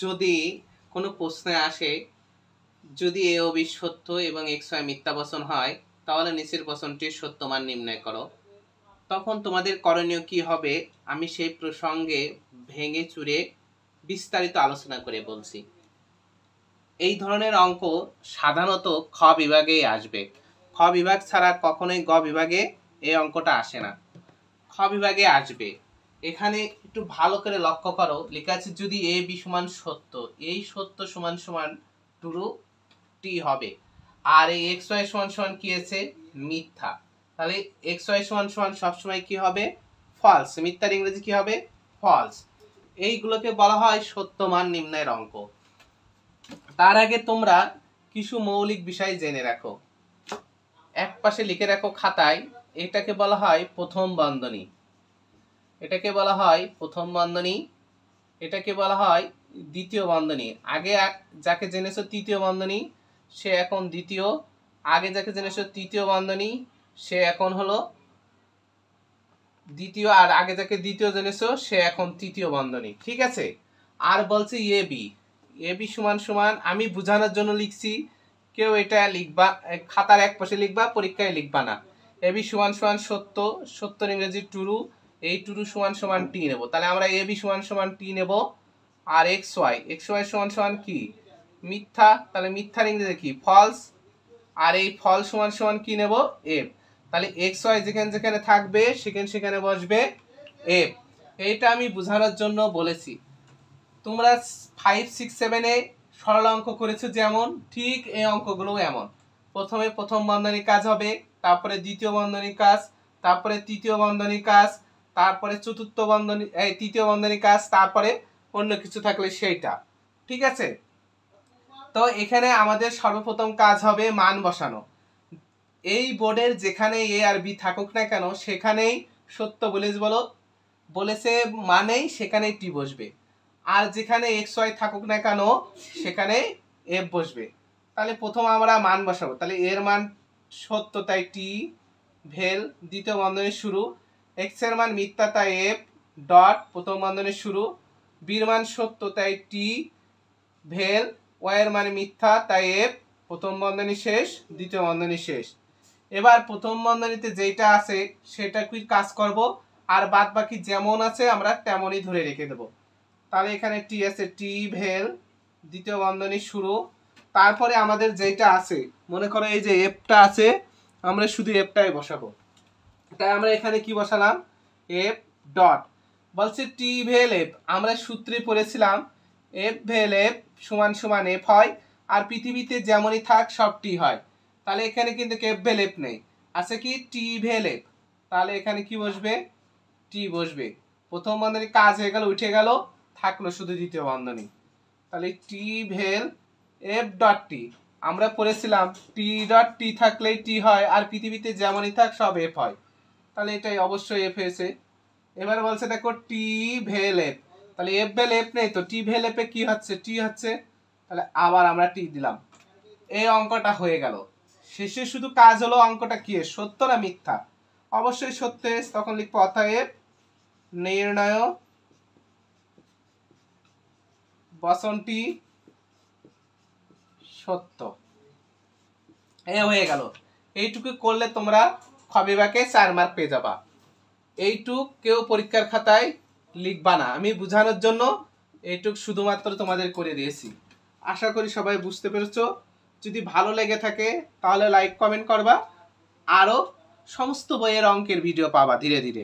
যদি কোনো প্রশ্নে আসে যদি এ ও বি সত্য এবং এক্স ওয়াই মিথ্যা বচন হয় তাহলে নিচের বচনটির সত্য মান নির্ণয় করো, তখন তোমাদের করণীয় কি হবে আমি সেই প্রসঙ্গে ভেঙে চুরে বিস্তারিত আলোচনা করে বলছি। এই ধরনের অঙ্ক সাধারণত খ বিভাগেই আসবে। খ বিভাগ ছাড়া কখনোই গ বিভাগে এই অঙ্কটা আসে না, খ বিভাগে আসবে। এখানে একটু ভালো করে লক্ষ্য করো, লেখা আছে যদি এ বি সমান সত্য, এই সত্য সমান সমান ট্রু টি হবে, আর এই এক্স ওয়াই সমান সমান কি আছে মিথ্যা, তাহলে এক্স ওয়াই সমান সমান সবসময় কি হবে ফলস, মিথ্যার ইংরেজি কি হবে ফলস। এইগুলোকে বলা হয় সত্য মান নির্ণয়ের অঙ্ক। তার আগে তোমরা কিছু মৌলিক বিষয় জেনে রাখো, এক পাশে লিখে রাখো খাতায়, এটাকে বলা হয় প্রথম বন্ধনী, এটাকে বলা হয় প্রথম বন্ধনী, এটাকে বলা হয় দ্বিতীয় বন্ধনী। আগে যাকে জেনেছো তৃতীয় বন্ধনী সে এখন দ্বিতীয়, আগে যাকে জেনেছো তৃতীয় বন্ধনী সে এখন হলো দ্বিতীয়, আর আগে যাকে দ্বিতীয় জেনেছো সে এখন তৃতীয় বন্ধনী, ঠিক আছে। আর বলছে এ বি, এ বি সমান সমান, আমি বোঝানোর জন্য লিখছি, কেউ এটা লিখবা খাতার এক পাশে লিখবা, পরীক্ষায় লিখবা না। এ বি সমান সমান সত্য, সত্যর ইংরেজি ট্রু, এই ট্রু সমান সমান টি নেব, তাহলে আমরা এ বি সমান সমান টি নেব। আর এক্স ওয়াই সমান সমান কি মিথ্যা, তাহলে মিথ্যার ইংরেজি কি ফলস, আর এই ফল সমান সমান কি নেব এফ, তাহলে এক্স ওয়াই যেখানে যেখানে থাকবে সেখানে সেখানে বসবে এফ। এইটা আমি বোঝানোর জন্য বলেছি। তোমরা 5, 6, 7-এ সরল অঙ্ক করেছো যেমন, ঠিক এই অঙ্কগুলো এমন। প্রথমে প্রথম বন্ধনীর কাজ হবে, তারপরে দ্বিতীয় বন্ধনীর কাজ, তারপরে তৃতীয় বন্ধনীর কাজ, তারপরে চতুর্থ বন্ধনী তৃতীয় বন্ধনীর কাজ, তারপরে অন্য কিছু থাকলে সেইটা, ঠিক আছে। তো এখানে আমাদের সর্বপ্রথম কাজ হবে মান বসানো। এই বোর্ডের যেখানে এ আর বি থাকুক না কেন সেখানেই সত্য বলেছে মানেই সেখানেই টি বসবে, আর যেখানে এক্স ওয়াই থাকুক না কেন সেখানে এফ বসবে। তাহলে প্রথম আমরা মান বসাবো, তাহলে এর মান সত্য তাই টি ভেল দ্বিতীয় বন্ধনী শুরু, এক্স এর মান মিথ্যা তাই এফ ডট প্রথম বন্ধনী শুরু, বির মান সত্য তাই টি ভেল ওয়াই এর মান মিথ্যা তাই এফ প্রথম বন্ধনী শেষ দ্বিতীয় বন্ধনী শেষ। এবার প্রথম বন্ধনীতে যেটা আছে সেটা কি কাজ করব, আর বাদ বাকি যেমন আছে আমরা তেমনই ধরে রেখে দেব। তাহলে এখানে টি আছে টি ভেল দ্বিতীয় বন্ধনী শুরু, তারপরে আমাদের যেটা আছে মনে করো এই যে এফটা আছে, আমরা শুধু এফটাই বসাবো, তাই আমরা এখানে কি বসালাম এফ ডট, বলছে টি ভেল এফ, আমরা সূত্রে পড়েছিলাম এফ ভেল এফ সমান সমান এফ হয়, আর পৃথিবীতে যেমনই থাক সব টি হয়। তাহলে এখানে কিন্তু এফ ভেল এফ নেই, আছে কি টি ভেল এফ, তাহলে এখানে কি বসবে টি বসবে। প্রথম বন্ধনী কাজ হয়ে গেল, উঠে গেল, থাকলো শুধু দ্বিতীয় বন্ধনী, তাহলে টি ভেল এফ ডট টি, আমরা পড়েছিলাম টি ডট টি থাকলেই টি হয়, আর পৃথিবীতে যেমনই থাক সব এফ হয়, তাহলে এটাই অবশ্যই এফ হয়েছে। এবার বলছে দেখো টি ভেল এফ, তাহলে এফ ভেল এফ নেই তো টি ভেল এফে কি হচ্ছে টি হচ্ছে, তাহলে আবার আমরা টি দিলাম, এই অঙ্কটা হয়ে গেল। শেষে শুধু কাজ হলো অঙ্কটা কি সত্য না মিথ্যা, অবশ্যই সত্য, তখন লিখবো অতএব নির্ণয় বচনটি সত্য, এ হয়ে গেল। এইটুকু করলে তোমরা খ বিভাগে 4 মার্ক পেয়ে যাবা। এইটুক কেউ পরীক্ষার খাতায় লিখবা না, আমি বোঝানোর জন্য এইটুক শুধুমাত্র তোমাদের করে দিয়েছি। আশা করি সবাই বুঝতে পেরেছো। যদি ভালো লেগে থাকে তাহলে লাইক কমেন্ট করবা, আরো সমস্ত বইয়ের অঙ্কের ভিডিও পাবা ধীরে ধীরে।